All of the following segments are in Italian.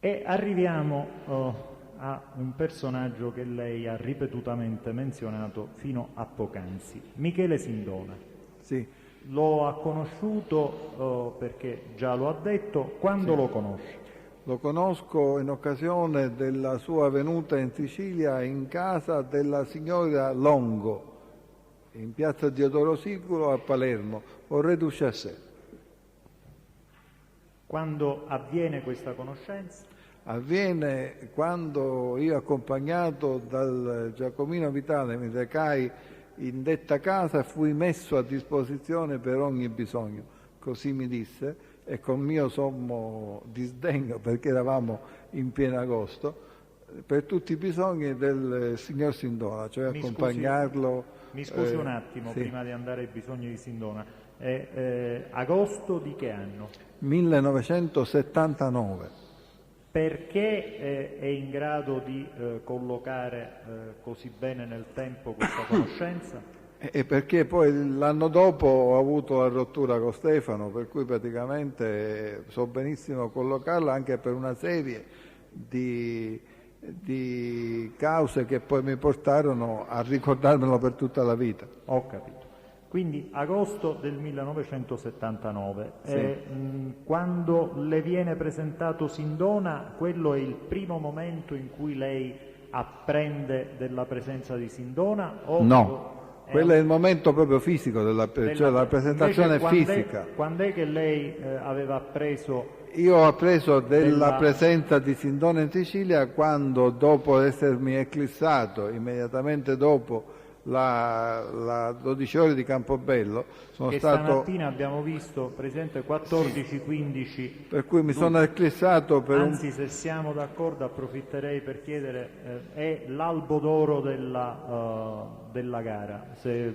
E arriviamo a un personaggio che lei ha ripetutamente menzionato fino a poc'anzi, Michele Sindona. Sì. Lo ha conosciuto perché già lo ha detto, quando lo conosce? Lo conosco in occasione della sua venuta in Sicilia in casa della signora Longo, in piazza Diodoro Siculo a Palermo, au rez-de-chaussée. Quando avviene questa conoscenza? Avviene quando io, accompagnato dal Giacomino Vitale, mi recai in detta casa e fui messo a disposizione per ogni bisogno, così mi disse, e con mio sommo disdegno, perché eravamo in pieno agosto, per tutti i bisogni del signor Sindona, cioè accompagnarlo. Mi scusi un attimo, sì. prima di andare ai bisogni di Sindona. Agosto di che anno? 1979. Perché è in grado di collocare così bene nel tempo questa conoscenza? E perché poi l'anno dopo ho avuto la rottura con Stefano, per cui praticamente so benissimo collocarla, anche per una serie di cause che poi mi portarono a ricordarmelo per tutta la vita. Ho capito. Quindi agosto del 1979, Sì. Quando le viene presentato Sindona, quello è il primo momento in cui lei apprende della presenza di Sindona? No, quello è il momento proprio fisico, cioè la presentazione fisica. Quando è che lei aveva appreso? Io ho appreso della presenza di Sindona in Sicilia quando, dopo essermi eclissato, immediatamente dopo la 12 ore di Campobello, sono che stato... stamattina abbiamo visto, Presidente, 14-15. Per cui mi sono eclissato per Anzi, se siamo d'accordo, approfitterei per chiedere, è l'albo d'oro della gara, se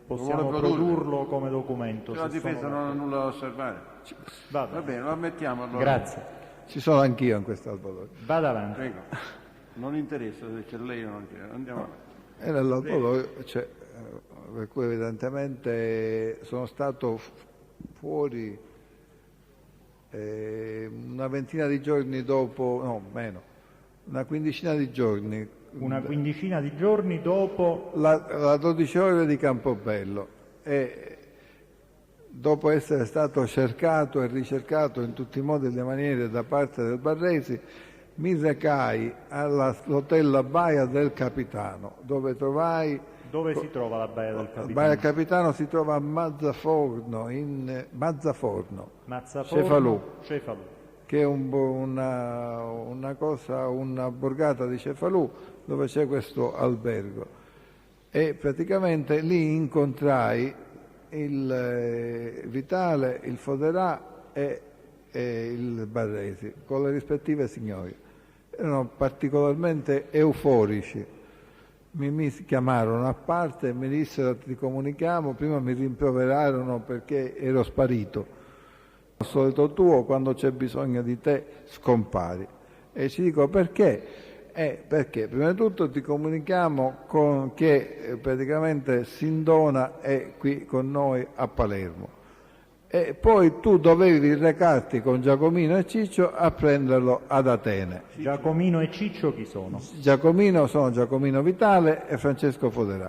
possiamo produrlo come documento. Se la difesa non ha nulla da osservare. Va bene, lo ammettiamo allora. Grazie. Ci sono anch'io in quest'albo d'oro. Vada avanti. Prego. Non interessa se c'è lei o non c'è. Andiamo avanti. E nell'albo d'oro, per cui evidentemente sono stato fuori una ventina di giorni dopo, no, meno, una quindicina di giorni. Una quindicina di giorni dopo la 12 ore di Campobello, e dopo essere stato cercato e ricercato in tutti i modi e le maniere da parte del Barresi, mi recai all'hotel La Baia del Capitano, dove trovai... Dove si trova la Baia del Capitano? La Baia del Capitano si trova a Mazzaforno, Cefalù, che è una borgata di Cefalù, dove c'è questo albergo. E praticamente lì incontrai il Vitale, il Foderà e il Barresi, con le rispettive signore. Erano particolarmente euforici. Mi chiamarono a parte e mi dissero: ti comunichiamo. Prima mi rimproverarono perché ero sparito. Al solito tuo, quando c'è bisogno di te scompari. E ci dico perché? Perché prima di tutto ti comunichiamo che praticamente Sindona è qui con noi a Palermo. E poi tu dovevi recarti con Giacomino e Ciccio a prenderlo ad Atene. Giacomino e Ciccio chi sono? Sono Giacomino Vitale e Francesco Foderà.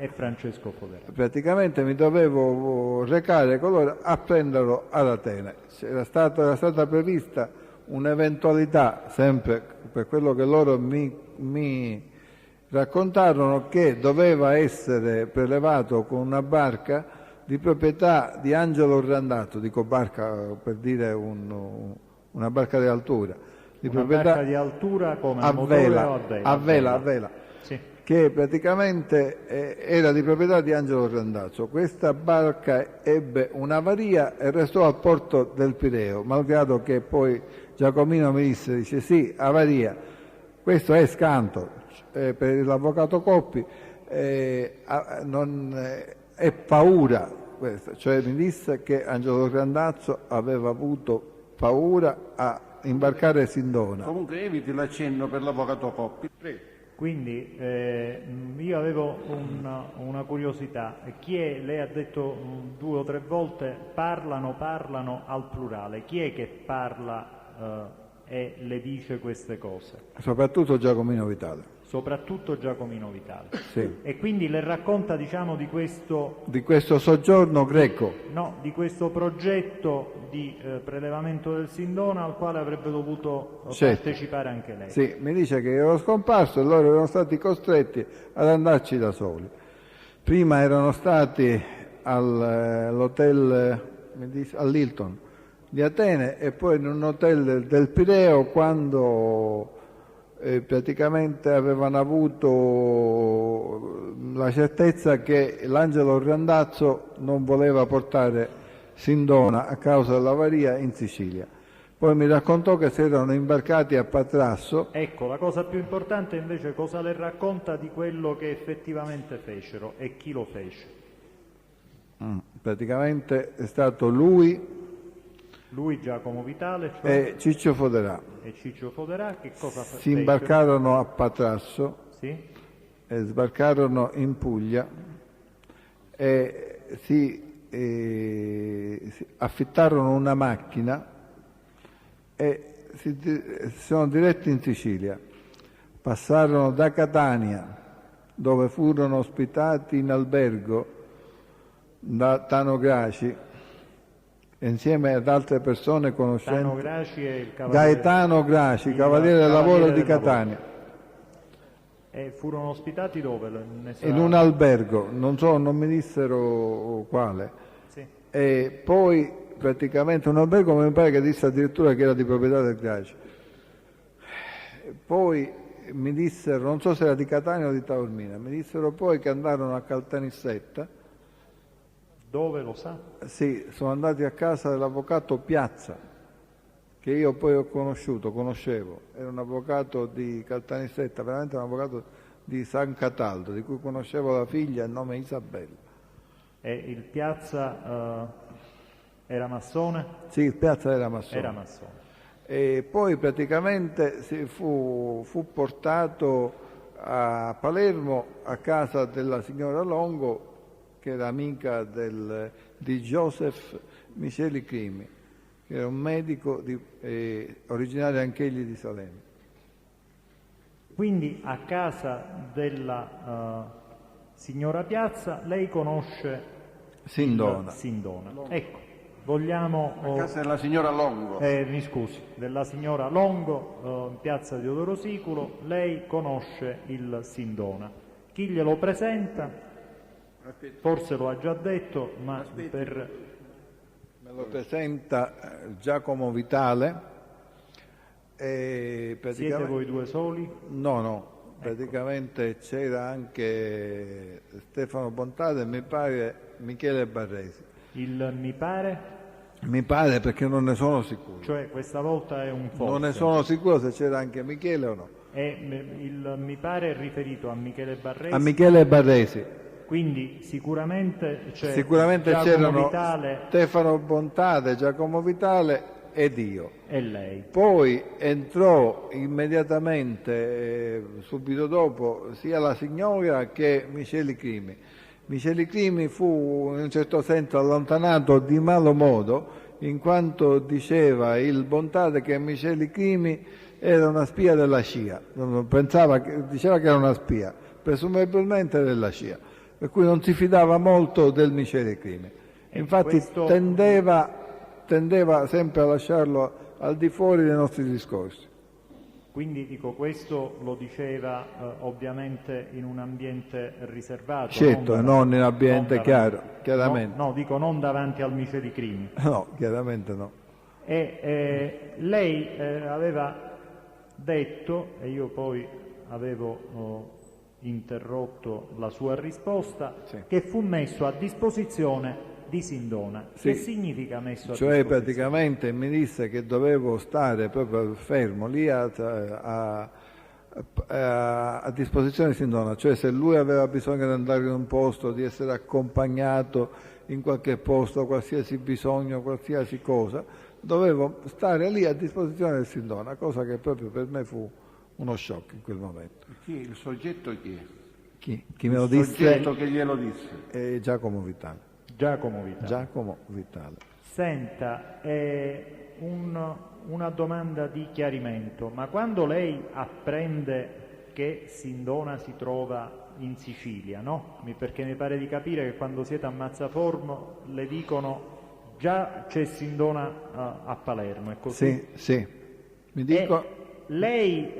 Praticamente mi dovevo recare con loro a prenderlo ad Atene. Era stata prevista un'eventualità, sempre per quello che loro mi raccontarono, che doveva essere prelevato con una barca di proprietà di Angelo Randazzo, dico barca per dire una barca di altura. Barca di altura come a vela, o a vela? A vela. Sì. Che praticamente era di proprietà di Angelo Randazzo. Questa barca ebbe un'avaria e restò al porto del Pireo, malgrado che poi Giacomino mi dice sì, avaria. Questo è scanto per l'avvocato Coppi, è paura questa, cioè mi disse che Angelo Randazzo aveva avuto paura a imbarcare Sindona. Comunque eviti l'accenno per l'avvocato Coppi. Prego. Quindi io avevo una curiosità. Lei ha detto 2 o 3 volte parlano al plurale. Chi è che parla e le dice queste cose. Soprattutto Giacomino Vitale. Soprattutto Giacomino Vitale. Sì. E quindi le racconta, diciamo, di questo soggiorno greco. No, di questo progetto di prelevamento del Sindona al quale avrebbe dovuto partecipare anche lei. Sì, mi dice che ero scomparso e loro erano stati costretti ad andarci da soli. Prima erano stati all'hotel, all'Hilton di Atene e poi in un hotel del Pireo quando praticamente avevano avuto la certezza che l'Angelo Randazzo non voleva portare Sindona a causa dell'avaria in Sicilia. Poi mi raccontò che si erano imbarcati a Patrasso. Ecco, la cosa più importante invece cosa le racconta di quello che effettivamente fecero e chi lo fece. Praticamente è stato lui Giacomo Vitale, cioè, e Ciccio Foderà. E Ciccio Foderà che cosa fecero? Si imbarcarono a Patrasso, sì? E sbarcarono in Puglia e si affittarono una macchina e si sono diretti in Sicilia. Passarono da Catania, dove furono ospitati in albergo da Tano Graci, insieme ad altre persone conoscenti. Tano Graci è il Gaetano Graci, cavaliere del lavoro di Catania. E furono ospitati dove? In un albergo, non mi dissero quale. Sì. E poi praticamente un albergo mi pare che disse addirittura che era di proprietà del Graci. Poi mi dissero, non so se era di Catania o di Taormina, mi dissero poi che andarono a Caltanissetta. Dove, lo sa? Sì, sono andati a casa dell'avvocato Piazza, che io poi conoscevo, era un avvocato di Caltanissetta, veramente un avvocato di San Cataldo, di cui conoscevo la figlia, il nome Isabella. E il Piazza era massone? Sì, il Piazza era massone. Era massone. E poi praticamente fu portato a Palermo a casa della signora Longo, che era amica di Joseph Miceli Crimi, che era un medico originario anch'egli di Salerno. Quindi a casa della signora Piazza lei conosce Sindona. Ecco, vogliamo... a casa della signora Longo. Mi scusi, della signora Longo, in piazza Diodoro Siculo, lei conosce il Sindona. Chi glielo presenta? Forse lo ha già detto, ma me lo presenta Giacomo Vitale. E Siete voi due soli? No, praticamente c'era anche Stefano Bontade e mi pare Michele Barresi. Il mi pare? Mi pare perché non ne sono sicuro. Cioè questa volta è un forse. Non ne sono sicuro se c'era anche Michele o no. E il mi pare è riferito a Michele Barresi? A Michele Barresi. Quindi sicuramente c'erano Vitale, Stefano Bontade, Giacomo Vitale ed io. E lei. Poi entrò immediatamente, subito dopo, sia la signora che Miceli Crimi. Miceli Crimi fu in un certo senso allontanato di malo modo, in quanto diceva il Bontade che Miceli Crimi era una spia della CIA. Diceva che era una spia, presumibilmente della CIA. Per cui non si fidava molto del Miceli Crimi. Infatti tendeva sempre a lasciarlo al di fuori dei nostri discorsi. Quindi dico, questo lo diceva ovviamente in un ambiente riservato. Certo, non in ambiente chiaramente. No, dico non davanti al Miceli Crimi. No, chiaramente no. E lei aveva detto, e io poi avevo interrotto la sua risposta, sì, che fu messo a disposizione di Sindona. Sì. Che significa messo a disposizione? Cioè praticamente mi disse che dovevo stare proprio fermo lì a disposizione di Sindona, cioè se lui aveva bisogno di andare in un posto, di essere accompagnato in qualche posto, qualsiasi bisogno, qualsiasi cosa, dovevo stare lì a disposizione del Sindona, cosa che proprio per me fu uno shock in quel momento. Il soggetto chi è? Chi me lo disse? Il soggetto che glielo disse? Giacomo Vitale. Giacomo Vitale. Giacomo Vitale. Senta, una domanda di chiarimento, ma quando lei apprende che Sindona si trova in Sicilia, no? Perché mi pare di capire che quando siete a Mazzaforno le dicono già c'è Sindona a Palermo, è così? Sì. Mi dico... lei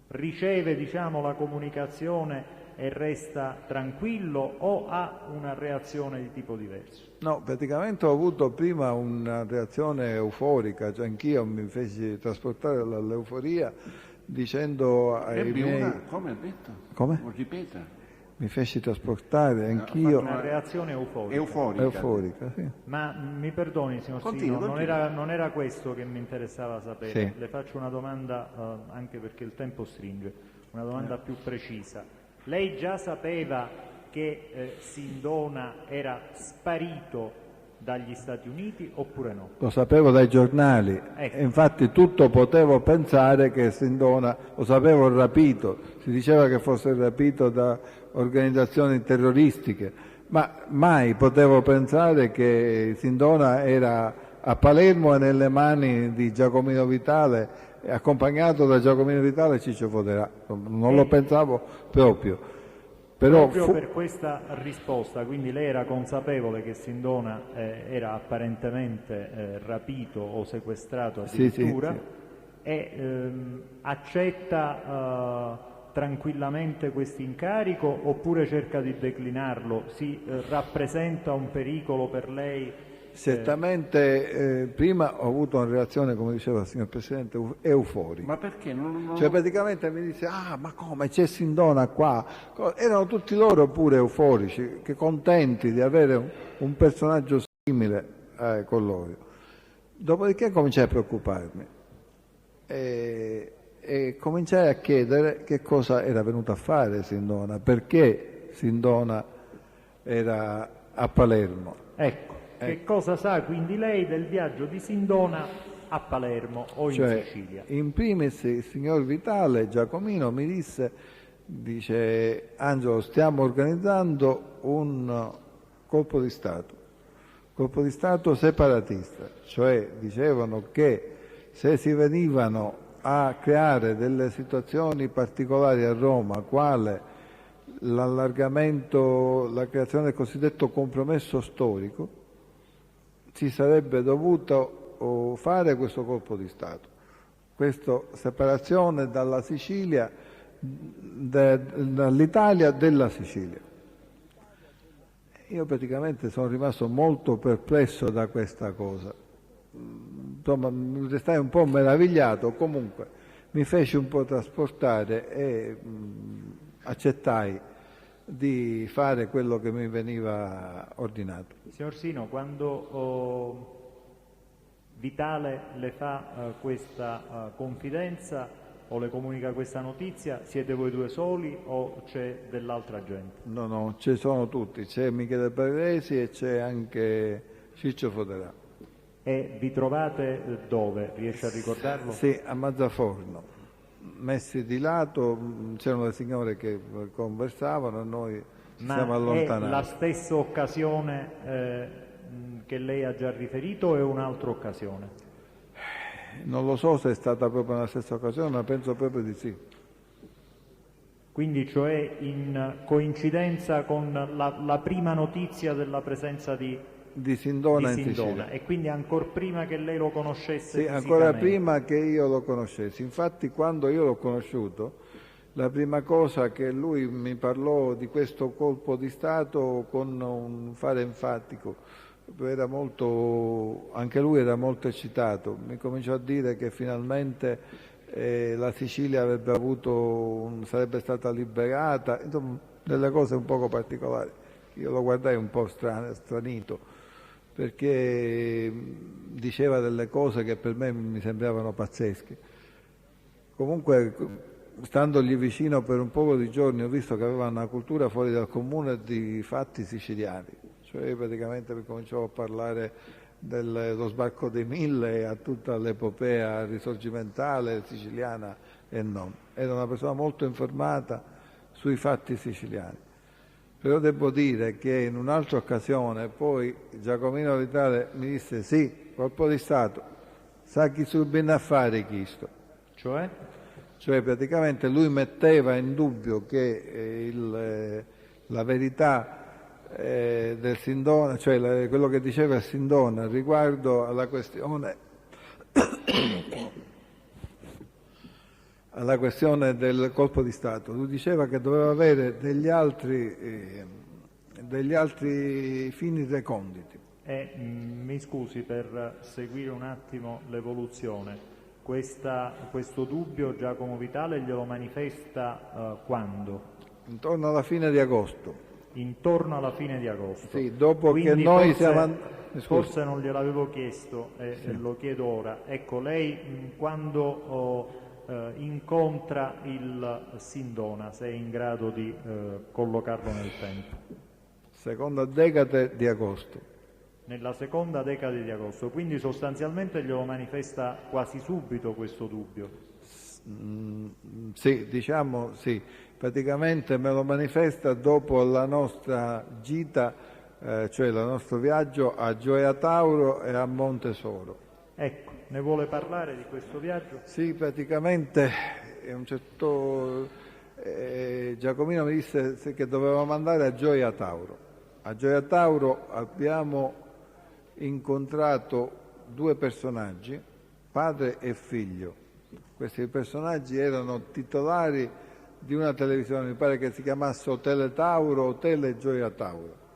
riceve, diciamo, la comunicazione e resta tranquillo o ha una reazione di tipo diverso? No, praticamente ho avuto prima una reazione euforica, cioè anch'io mi feci trasportare dall'euforia dicendo ai miei... Come ha detto? Come? Ripeta. Mi feci trasportare anch'io... Una reazione euforica. Euforica, sì. Ma mi perdoni, signor Sino, non era questo che mi interessava sapere. Sì. Le faccio una domanda, anche perché il tempo stringe, una domanda più precisa. Lei già sapeva che Sindona era sparito dagli Stati Uniti oppure no? Lo sapevo dai giornali, e infatti tutto potevo pensare che Sindona, lo sapevo rapito, si diceva che fosse rapito da organizzazioni terroristiche, ma mai potevo pensare che Sindona era a Palermo e nelle mani di Giacomino Vitale, accompagnato da Giacomino Vitale e Ciccio Foderà. Non lo pensavo proprio. Però proprio per questa risposta, quindi lei era consapevole che Sindona era apparentemente rapito o sequestrato addirittura, sì. E accetta tranquillamente questo incarico oppure cerca di declinarlo? Si rappresenta un pericolo per lei? Certamente prima ho avuto una reazione, come diceva il signor Presidente, euforica. Ma perché? Cioè praticamente mi disse, ma come, c'è Sindona qua? Erano tutti loro pure euforici, che contenti di avere un personaggio simile con loro. Dopodiché cominciai a preoccuparmi e cominciai a chiedere che cosa era venuto a fare Sindona, perché Sindona era a Palermo. Ecco. Che cosa sa quindi lei del viaggio di Sindona a Palermo o in Sicilia? In primis il signor Vitale Giacomino mi dice Angelo, stiamo organizzando un colpo di Stato separatista, cioè dicevano che se si venivano a creare delle situazioni particolari a Roma, quale l'allargamento, la creazione del cosiddetto compromesso storico, si sarebbe dovuto fare questo colpo di Stato, questa separazione dalla Sicilia, dall'Italia della Sicilia. Io praticamente sono rimasto molto perplesso da questa cosa, insomma restai un po' meravigliato, comunque mi feci un po' trasportare e accettai di fare quello che mi veniva ordinato. Signor Sino, quando Vitale le fa questa confidenza o le comunica questa notizia, siete voi due soli o c'è dell'altra gente? No, ci sono tutti, c'è Michele Barresi e c'è anche Ciccio Foderà. E vi trovate dove? Riesce a ricordarlo? Sì, a Mazzaforno. Messi di lato, c'erano le signore che conversavano e noi ci siamo allontanati. Ma è la stessa occasione che lei ha già riferito o è un'altra occasione? Non lo so se è stata proprio la stessa occasione, ma penso proprio di sì. Quindi cioè in coincidenza con la prima notizia della presenza di Sindona in Sicilia. E quindi ancora prima che lei lo conoscesse? Sì, ancora prima che io lo conoscessi. Infatti quando io l'ho conosciuto, la prima cosa che lui mi parlò di questo colpo di Stato con un fare enfatico, anche lui era molto eccitato, mi cominciò a dire che finalmente la Sicilia sarebbe stata liberata, insomma delle cose un poco particolari. Io lo guardai un po' stranito, perché diceva delle cose che per me mi sembravano pazzesche. Comunque, standogli vicino per un po' di giorni, ho visto che aveva una cultura fuori dal comune di fatti siciliani. Cioè praticamente mi cominciò a parlare dello sbarco dei Mille e a tutta l'epopea risorgimentale siciliana e non. Era una persona molto informata sui fatti siciliani. Però devo dire che in un'altra occasione poi Giacomino Vitale mi disse sì, colpo di Stato, sa chi subina a fare questo? Cioè? Cioè praticamente lui metteva in dubbio che la verità del Sindona, cioè quello che diceva il Sindona riguardo alla questione del colpo di Stato. Lui diceva che doveva avere degli altri fini reconditi. Mi scusi per seguire un attimo l'evoluzione. Questo dubbio Giacomo Vitale glielo manifesta quando? Intorno alla fine di agosto. Intorno alla fine di agosto. Sì, dopo quindi che noi forse non gliel'avevo chiesto e lo chiedo ora. Ecco, lei quando incontra il Sindona, se è in grado di collocarlo nel tempo? Seconda decade di agosto. Nella seconda decade di agosto, quindi sostanzialmente glielo manifesta quasi subito questo dubbio? Sì, diciamo sì. Praticamente me lo manifesta dopo la nostra gita, cioè il nostro viaggio a Gioia Tauro e a Montesoro. Ecco, ne vuole parlare di questo viaggio? Sì, praticamente Giacomino mi disse che dovevamo andare a Gioia Tauro. A Gioia Tauro abbiamo incontrato due personaggi, padre e figlio. Questi personaggi erano titolari di una televisione, mi pare che si chiamasse Hotel Tauro, Hotel Gioia Tauro.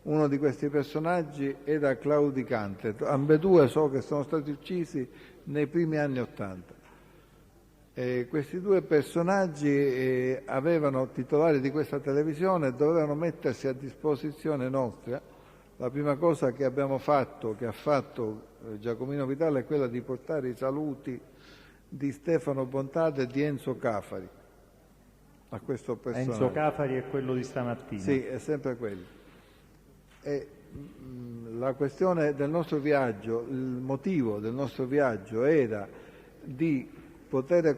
Uno di questi personaggi era Claudicante, ambedue so che sono stati uccisi nei primi anni '80. Questi due personaggi avevano titolari di questa televisione e dovevano mettersi a disposizione nostra. La prima cosa che abbiamo fatto, che ha fatto Giacomino Vitale, è quella di portare i saluti di Stefano Bontate e di Enzo Cafari a questo personaggio. Enzo Cafari è quello di stamattina? Sì, è sempre quello. E la questione del nostro viaggio, il motivo del nostro viaggio era di poter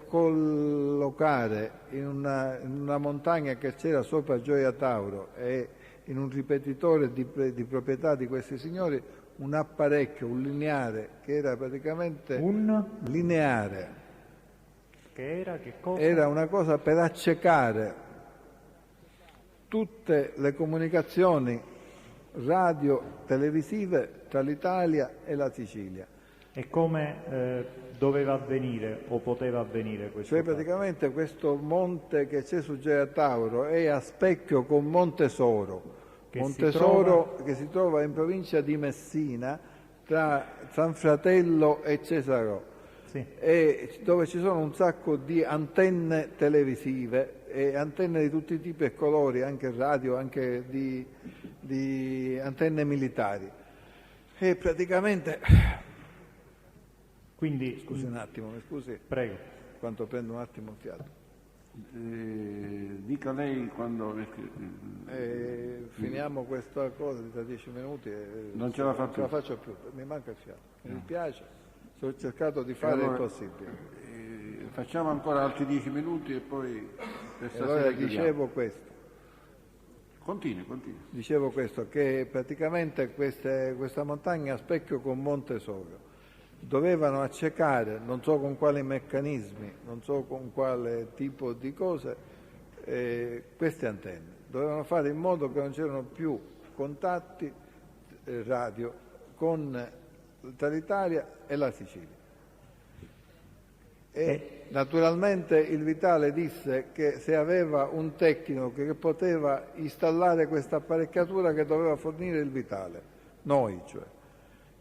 collocare in una montagna che c'era sopra Gioia Tauro e in un ripetitore di proprietà di questi signori un apparecchio, un lineare, che era praticamente un lineare. Che era che cosa? Era una cosa per accecare tutte le comunicazioni radio televisive tra l'Italia e la Sicilia. E come doveva avvenire o poteva avvenire questo? Cioè praticamente questo monte che c'è su Gioia Tauro è a specchio con Montesoro, che si trova in provincia di Messina tra San Fratello e Cesarò. Sì. E dove ci sono un sacco di antenne televisive e antenne di tutti i tipi e colori, anche radio, anche di antenne militari. E praticamente... Quindi... Scusi un attimo, mi scusi? Prego. Quanto prendo un attimo il fiato. Dica lei quando... finiamo questa cosa tra 10 minuti e non ce la faccio più, mi manca il fiato. Mi piace. Ho cercato di fare il possibile. Facciamo ancora altri 10 minuti e poi per stasera allora dicevo questo. Continui. Dicevo questo, che praticamente questa montagna a specchio con Montesoro dovevano accecare, non so con quali meccanismi, non so con quale tipo di cose, queste antenne. Dovevano fare in modo che non c'erano più contatti radio tra l'Italia e la Sicilia. E naturalmente il Vitale disse che se aveva un tecnico che poteva installare questa apparecchiatura che doveva fornire il Vitale, noi cioè.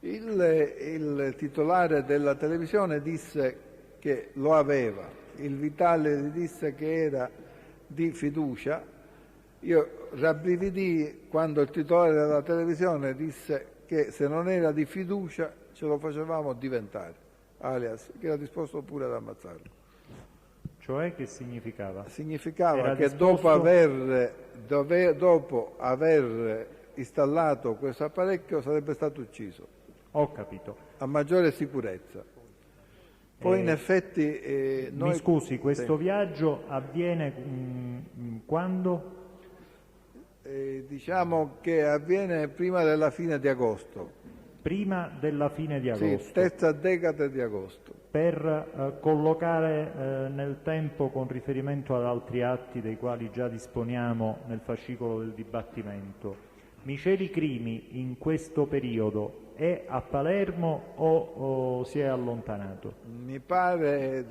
Il titolare della televisione disse che lo aveva, il Vitale gli disse che era di fiducia. Io rabbrividii quando il titolare della televisione disse che se non era di fiducia ce lo facevamo diventare, alias che era disposto pure ad ammazzarlo. Cioè che significava? Significava era che disposto... dopo aver installato questo apparecchio sarebbe stato ucciso. Ho capito. A maggiore sicurezza. Poi in effetti... Mi scusi, questo viaggio avviene quando? Diciamo che avviene prima della fine di agosto. Prima della fine di agosto. Sì, terza decada di agosto. Per collocare nel tempo, con riferimento ad altri atti dei quali già disponiamo nel fascicolo del dibattimento, Miceli Crimi in questo periodo è a Palermo o si è allontanato? Mi pare,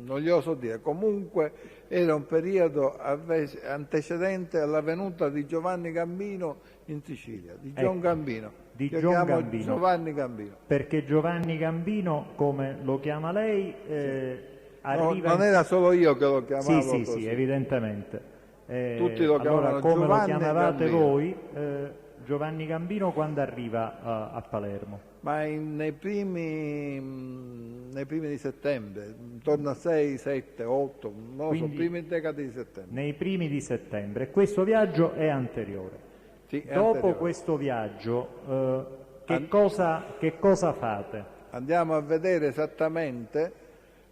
non glielo so dire, comunque era un periodo antecedente alla venuta di Giovanni Gambino in Sicilia, di John Gambino. Di John Gambino. Giovanni Gambino. Perché Giovanni Gambino, come lo chiama lei, arriva... No, non era solo io che lo chiamavo così. Sì, evidentemente. Tutti lo chiamavano allora, come Giovanni lo chiamavate Gambino. voi, Giovanni Gambino quando arriva a Palermo? Ma nei primi di settembre, intorno a 6, 7, 8, non lo so, primi decadi di settembre. Nei primi di settembre. Questo viaggio è anteriore. Sì, è Dopo anteriore. questo viaggio, che cosa fate? Andiamo a vedere esattamente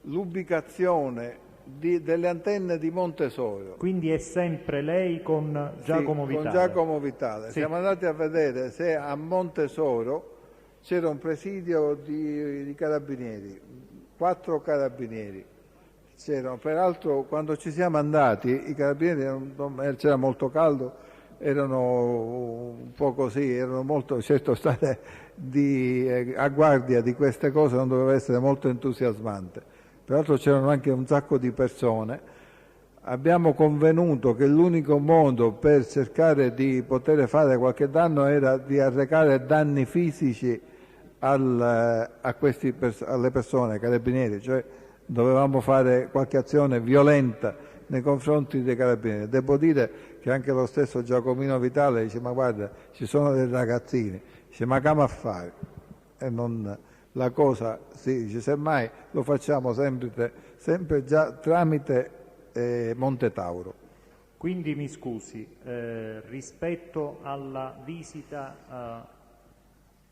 l'ubicazione delle antenne di Montesoro. Quindi è sempre lei con Giacomo Vitale? Con Giacomo Vitale. Sì. Siamo andati a vedere se a Montesoro c'era un presidio di carabinieri, 4 carabinieri. Peraltro quando ci siamo andati i carabinieri, c'era molto caldo, erano un po' così, erano molto, certo stare a guardia di queste cose non doveva essere molto entusiasmante. Peraltro c'erano anche un sacco di persone. Abbiamo convenuto che l'unico modo per cercare di poter fare qualche danno era di arrecare danni fisici alle persone, ai carabinieri, cioè dovevamo fare qualche azione violenta nei confronti dei carabinieri. Devo dire che anche lo stesso Giacomino Vitale dice: ma guarda, ci sono dei ragazzini, dice: ma come a fare? E non... La cosa, sì, dice, semmai lo facciamo sempre già tramite Monte Tauro. Quindi mi scusi, rispetto alla visita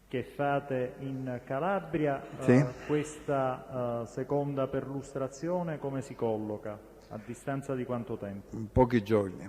che fate in Calabria, sì. Questa seconda perlustrazione come si colloca? A distanza di quanto tempo? Pochi giorni.